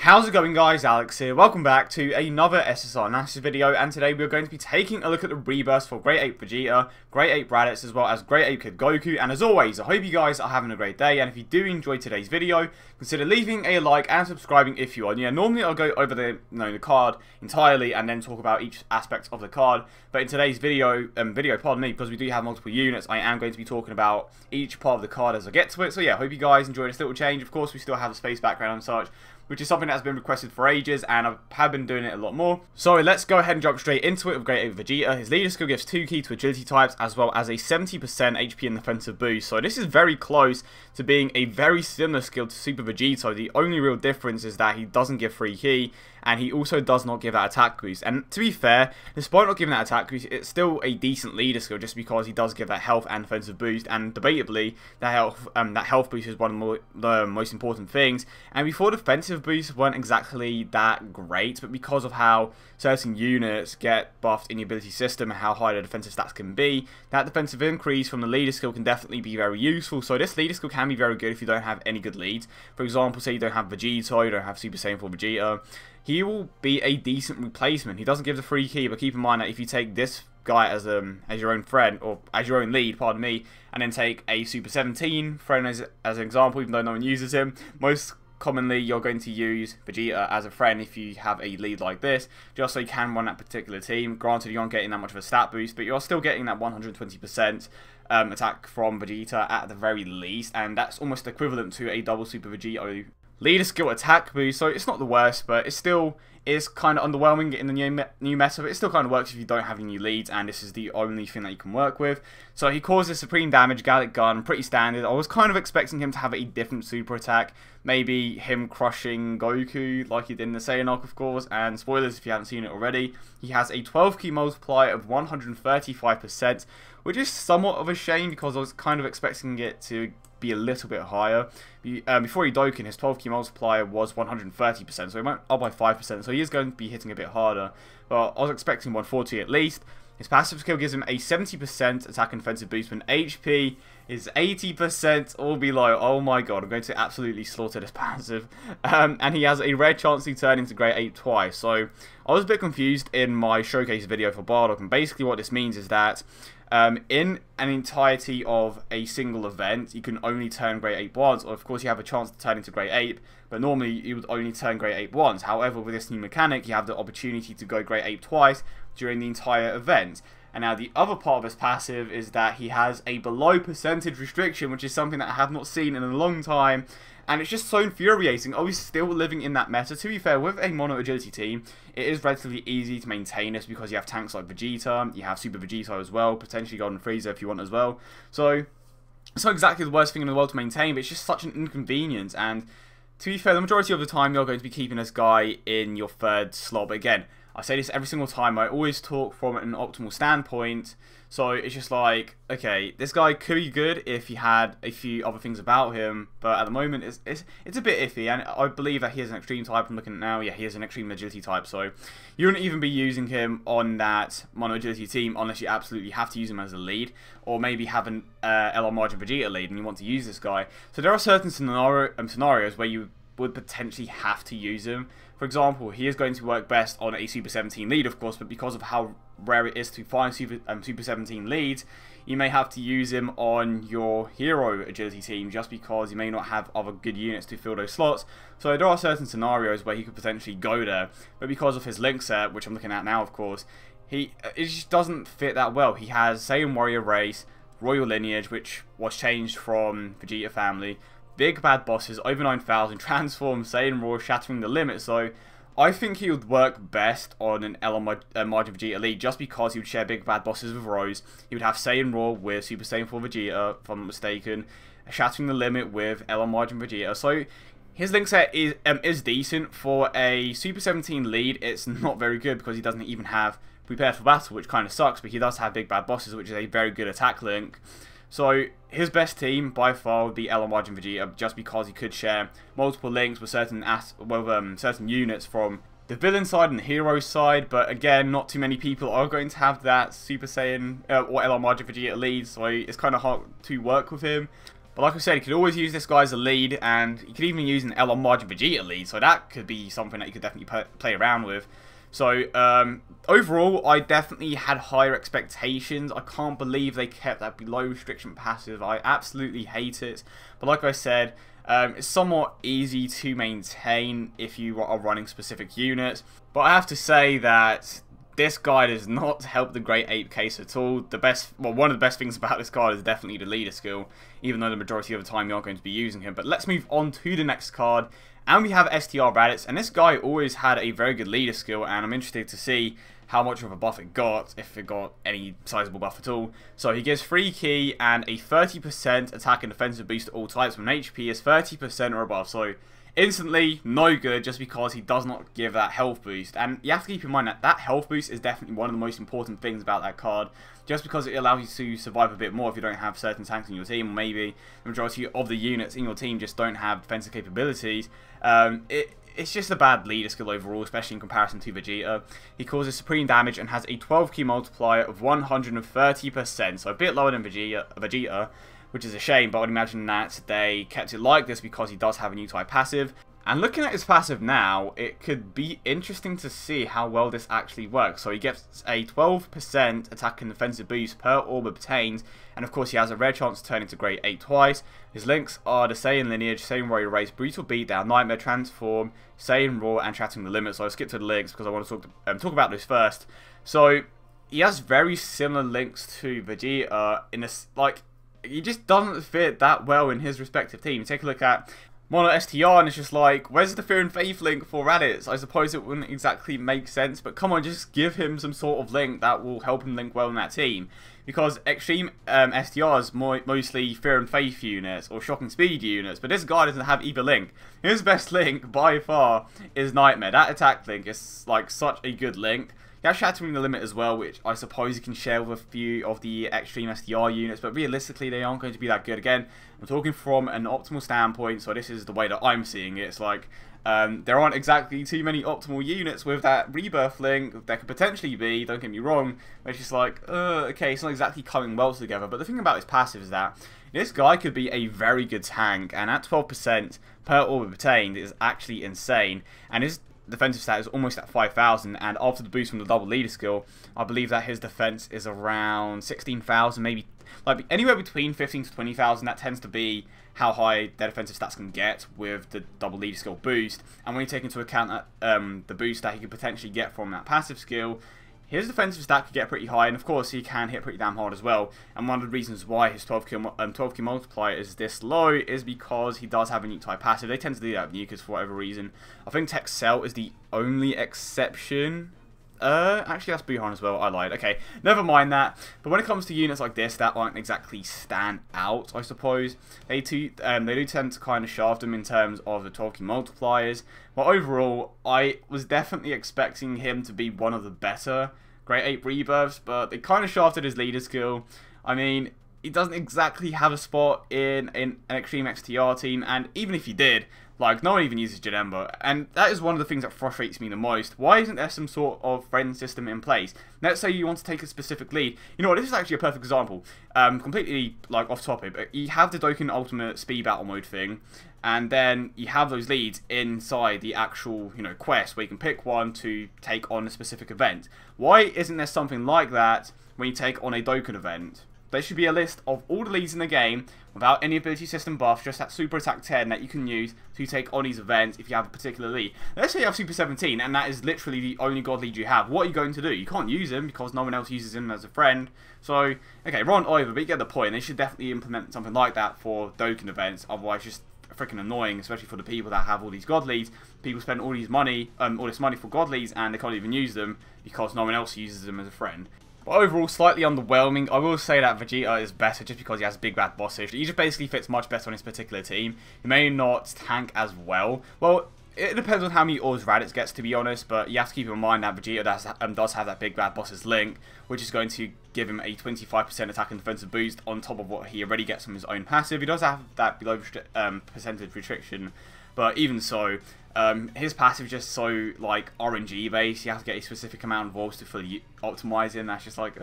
How's it going, guys? Alex here. Welcome back to another SSR Analysis video, and today we're going to be taking a look at the rebirths for Great Ape Vegeta, Great Ape Raditz, as well as Great Ape Kid Goku. And as always, I hope you guys are having a great day, and if you do enjoy today's video, consider leaving a like and subscribing if you are new. Normally I'll go over the card entirely and then talk about each aspect of the card, but in today's video, because we do have multiple units, I am going to be talking about each part of the card as I get to it. So yeah, hope you guys enjoy this little change. Of course, we still have a space background and such, which is something that's been requested for ages, and I have been doing it a lot more. So let's go ahead and jump straight into it with Great Ape Vegeta. His leader skill gives 2 key to agility types, as well as a 70% HP and defensive boost. So this is very close to being a very similar skill to Super Vegeta. The only real difference is that he doesn't give 3 key, and he also does not give that attack boost. And to be fair, despite not giving that attack boost, it's still a decent leader skill just because he does give that health and defensive boost, and debatably, that health boost is one of the most important things. And before, defensive boosts weren't exactly that great, but because of how certain units get buffed in the ability system and how high the defensive stats can be, that defensive increase from the leader skill can definitely be very useful. So this leader skill can be very good if you don't have any good leads. For example, say you don't have Vegeta, you don't have Super Saiyan 4 Vegeta, he will be a decent replacement. He doesn't give the free key, but keep in mind that if you take this guy as your own friend, or as your own lead, pardon me, and then take a Super 17 friend as an example, even though no one uses him, most commonly you're going to use Vegeta as a friend if you have a lead like this, just so you can run that particular team. Granted, you aren't getting that much of a stat boost, but you're still getting that 120% attack from Vegeta at the very least, and that's almost equivalent to a double Super Vegeta leader skill attack boost. So it's not the worst, but it still is kind of underwhelming in the new meta, but it still kind of works if you don't have any new leads, and this is the only thing that you can work with. So he causes supreme damage, Gallic Gun, pretty standard. I was kind of expecting him to have a different super attack, maybe him crushing Goku like he did in the Saiyan arc, of course, and spoilers if you haven't seen it already, he has a 12 key multiplier of 135%, which is somewhat of a shame because I was kind of expecting it to be a little bit higher. Before he Dokkan, his 12 key multiplier was 130%, so he went up by 5%, so he is going to be hitting a bit harder, but I was expecting 140 at least. His passive skill gives him a 70% attack and defensive boost when HP is 80% or below. Oh my god, I'm going to absolutely slaughter this passive. And he has a rare chance to turn into Great Ape twice. So I was a bit confused in my showcase video for Bardock, and basically what this means is that in an entirety of a single event, you can only turn Great Ape once, or of course you have a chance to turn into Great Ape, but normally you would only turn Great Ape once. However, with this new mechanic, you have the opportunity to go Great Ape twice during the entire event. And now the other part of his passive is that he has a below percentage restriction, which is something that I have not seen in a long time, and it's just so infuriating. Are we still living in that meta? To be fair, with a mono agility team, it is relatively easy to maintain this because you have tanks like Vegeta, you have Super Vegeta as well, potentially Golden Frieza if you want as well. So it's not exactly the worst thing in the world to maintain, but it's just such an inconvenience. And to be fair, the majority of the time you're going to be keeping this guy in your third slot. But again, I say this every single time, I always talk from an optimal standpoint. So it's just like, okay, this guy could be good if he had a few other things about him, but at the moment it's a bit iffy, and I believe that he is an extreme type. I'm looking at now, yeah, he is an extreme agility type, so you wouldn't even be using him on that mono agility team unless you absolutely have to use him as a lead, or maybe have an LR Margin Vegeta lead and you want to use this guy. So there are certain scenarios where you would potentially have to use him. For example, he is going to work best on a Super 17 lead, of course, but because of how rare it is to find Super 17 leads, you may have to use him on your hero agility team just because you may not have other good units to fill those slots. So there are certain scenarios where he could potentially go there, but because of his link set, which I'm looking at now, of course, it just doesn't fit that well. He has Saiyan Warrior Race, Royal Lineage, which was changed from Vegeta Family, Big Bad Bosses, over 9,000, Transform, Saiyan Raw, Shattering the Limit. So I think he would work best on an LR Margin Vegeta lead just because he would share Big Bad Bosses with Rose. He would have Saiyan Raw with Super Saiyan 4 Vegeta, if I'm not mistaken, Shattering the Limit with LR Margin Vegeta. So his link set is decent. For a Super 17 lead, it's not very good because he doesn't even have Prepared for Battle, which kind of sucks, but he does have Big Bad Bosses, which is a very good attack link. So his best team by far would be LR Margin Vegeta, just because he could share multiple links with certain units from the villain side and the hero side. But again, not too many people are going to have that Super Saiyan or LR Margin Vegeta lead, so it's kind of hard to work with him. But like I said, you could always use this guy as a lead, and you could even use an L on margin Vegeta lead, so that could be something that you could definitely play around with. So, overall, I definitely had higher expectations. I can't believe they kept that below restriction passive. I absolutely hate it. But like I said, it's somewhat easy to maintain if you are running specific units. But I have to say that this guy does not help the Great Ape case at all. One of the best things about this card is definitely the leader skill, even though the majority of the time you aren't going to be using him. But let's move on to the next card. And we have STR Raditz, and this guy always had a very good leader skill, and I'm interested to see how much of a buff it got, if it got any sizable buff at all. So he gives free key and a 30% attack and defensive boost to all types when HP is 30% or above. So instantly, no good, just because he does not give that health boost. And you have to keep in mind that that health boost is definitely one of the most important things about that card, just because it allows you to survive a bit more if you don't have certain tanks in your team, or maybe the majority of the units in your team just don't have defensive capabilities. It's just a bad leader skill overall, especially in comparison to Vegeta. He causes supreme damage and has a 12 key multiplier of 130%, so a bit lower than Vegeta, which is a shame, but I would imagine that they kept it like this because he does have a new type passive. And looking at his passive now, it could be interesting to see how well this actually works. So he gets a 12% attack and defensive boost per orb obtained, and of course he has a rare chance to turn into Great Ape twice. His links are the Saiyan Lineage, Saiyan Warrior Race, Brutal Beatdown, Nightmare Transform, Saiyan Raw, and Shattering the Limit. So I'll skip to the links because I want to talk about this first. So he has very similar links to Vegeta in this, like, he just doesn't fit that well in his respective team. Take a look at Mono STR, and it's just like, where's the Fear and Faith link for Raditz? I suppose it wouldn't exactly make sense, but come on, just give him some sort of link that will help him link well in that team. Because Extreme STR is mostly Fear and Faith units, or Shocking Speed units, but this guy doesn't have either link. His best link, by far, is Nightmare. That attack link is, like, such a good link. He has Shattering the Limit as well, which I suppose you can share with a few of the Extreme STR units, but realistically they aren't going to be that good. Again, I'm talking from an optimal standpoint, so this is the way that I'm seeing it. It's like, there aren't exactly too many optimal units with that rebirth link. There could potentially be, don't get me wrong, but it's just like, okay, it's not exactly coming well together. But the thing about his passive is that this guy could be a very good tank, and at 12% per orb obtained is actually insane. And his defensive stat is almost at 5,000, and after the boost from the double leader skill, I believe that his defense is around 16,000, maybe like anywhere between 15 to 20,000. That tends to be how high their defensive stats can get with the double leader skill boost. And when you take into account that the boost that he could potentially get from that passive skill, his defensive stat could get pretty high, and of course he can hit pretty damn hard as well. And one of the reasons why his 12 key multiplier is this low is because he does have a unique type passive. They tend to do that with Nukas for whatever reason. I think Texel is the only exception. Actually that's Buhan as well, I lied. Okay, never mind that. But when it comes to units like this that aren't exactly stand out, I suppose, they do tend to kind of shaft them in terms of the 12 key multipliers. But overall, I was definitely expecting him to be one of the better Great Ape rebirths, but they kind of shafted his leader skill. I mean, he doesn't exactly have a spot in an Extreme XTR team, and even if he did, like, no one even uses Janemba, and that is one of the things that frustrates me the most. Why isn't there some sort of friend system in place? Let's say you want to take a specific lead. You know what, this is actually a perfect example. Completely, like, off topic, but you have the Dokkan Ultimate Speed Battle Mode thing, and then you have those leads inside the actual, you know, quest where you can pick one to take on a specific event. Why isn't there something like that when you take on a Dokkan event? There should be a list of all the leads in the game without any ability system buff, just that Super Attack 10 that you can use to take on these events if you have a particular lead. Let's say you have Super 17 and that is literally the only God lead you have. What are you going to do? You can't use him because no one else uses him as a friend. So, okay, run over, but you get the point. They should definitely implement something like that for Dokkan events, otherwise just freaking annoying, especially for the people that have all these God leads. People spend all this money for God leads and they can't even use them because no one else uses them as a friend. But overall, slightly underwhelming. I will say that Vegeta is better just because he has big bad bossish. He just basically fits much better on his particular team. He may not tank as well. Well, it depends on how many ores Raditz gets, to be honest, but you have to keep in mind that Vegeta does have that big bad boss's link, which is going to give him a 25% attack and defensive boost on top of what he already gets from his own passive. He does have that below percentage restriction But even so, his passive is just so like RNG based. You have to get a specific amount of orbs to fully optimize it, and that's just like,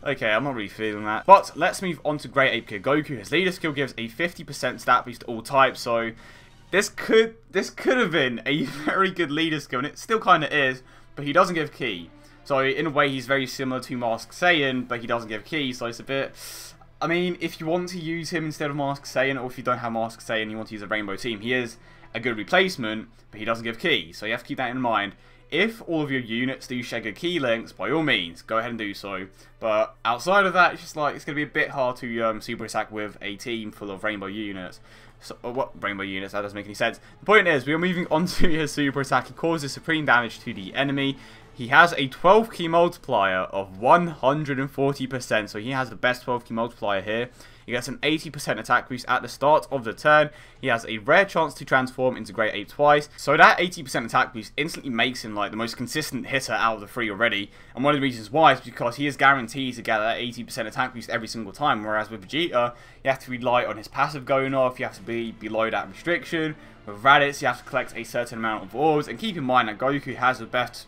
okay, I'm not really feeling that. But let's move on to Great Ape Kid Goku. His leader skill gives a 50% stat boost to all types, so this could have been a very good leader skill, and it still kind of is, but he doesn't give ki. So in a way, he's very similar to Mask Saiyan, but he doesn't give ki, so it's a bit... I mean, if you want to use him instead of Mask Saiyan, or if you don't have Mask Saiyan and you want to use a Rainbow Team, he is a good replacement, but he doesn't give ki, so you have to keep that in mind. If all of your units do share good ki links, by all means, go ahead and do so. But outside of that, it's just like, it's going to be a bit hard to super attack with a team full of rainbow units. So, what rainbow units? That doesn't make any sense. The point is, we are moving on to his super attack. He causes supreme damage to the enemy. He has a 12 ki multiplier of 140%, so he has the best 12 ki multiplier here. He gets an 80% attack boost at the start of the turn. He has a rare chance to transform into Great Ape twice. So that 80% attack boost instantly makes him like the most consistent hitter out of the three already. And one of the reasons why is because he is guaranteed to get that 80% attack boost every single time. Whereas with Vegeta, you have to rely on his passive going off. You have to be below that restriction. With Raditz, you have to collect a certain amount of orbs. And keep in mind that Goku has the best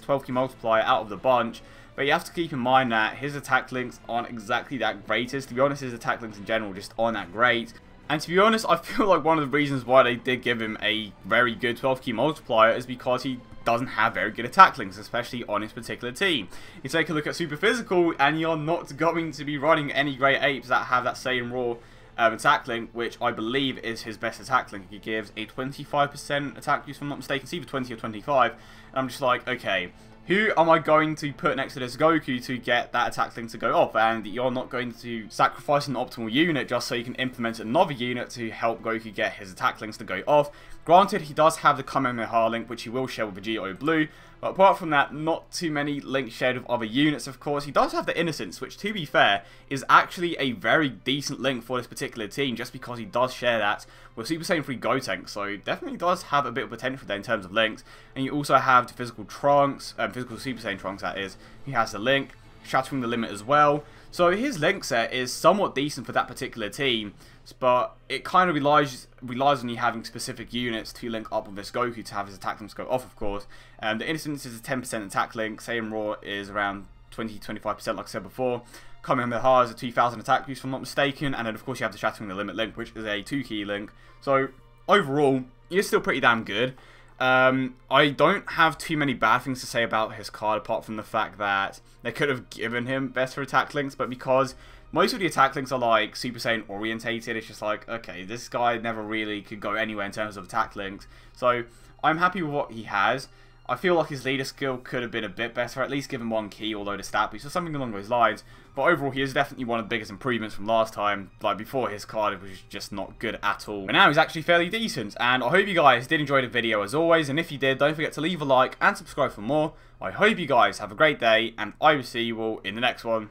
12 ki multiplier out of the bunch. But you have to keep in mind that his attack links aren't exactly that greatest. To be honest, his attack links in general just aren't that great. And to be honest, I feel like one of the reasons why they did give him a very good 12 ki multiplier is because he doesn't have very good attack links, especially on his particular team. You take a look at Super Physical, and you're not going to be running any Great Apes that have that Saiyan Raw attack link, which I believe is his best attack link. He gives a 25% attack boost, if I'm not mistaken. It's either 20 or 25. And I'm just like, okay, who am I going to put next to this Goku to get that attack link to go off? And you're not going to sacrifice an optimal unit just so you can implement another unit to help Goku get his attack links to go off. Granted, he does have the Kamehameha link, which he will share with Vegeta Blue. But apart from that, not too many links shared with other units, of course. He does have the Innocence, which, to be fair, is actually a very decent link for this particular team, just because he does share that with Super Saiyan 3 Gotenks. So, definitely does have a bit of potential there in terms of links. And you also have the Physical Trunks, Physical Super Saiyan Trunks, that is. He has the link, Shattering the Limit as well. So, his link set is somewhat decent for that particular team. But it kind of relies on you having specific units to link up with this Goku to have his attack links go off, of course. The Innocence is a 10% attack link. Saiyan Raw is around 20-25%, like I said before. Kamehameha is a 2000 attack boost, if I'm not mistaken. And then, of course, you have the Shattering the Limit link, which is a 2 ki link. So, overall, he's still pretty damn good. I don't have too many bad things to say about his card, apart from the fact that they could have given him better attack links, but because most of the attack links are like Super Saiyan orientated, it's just like, okay, this guy never really could go anywhere in terms of attack links. So I'm happy with what he has. I feel like his leader skill could have been a bit better, at least give him 1 ki, although the stat boost or something along those lines. But overall, he is definitely one of the biggest improvements from last time. Like before, his card was just not good at all. But now he's actually fairly decent. And I hope you guys did enjoy the video as always. And if you did, don't forget to leave a like and subscribe for more. I hope you guys have a great day, and I will see you all in the next one.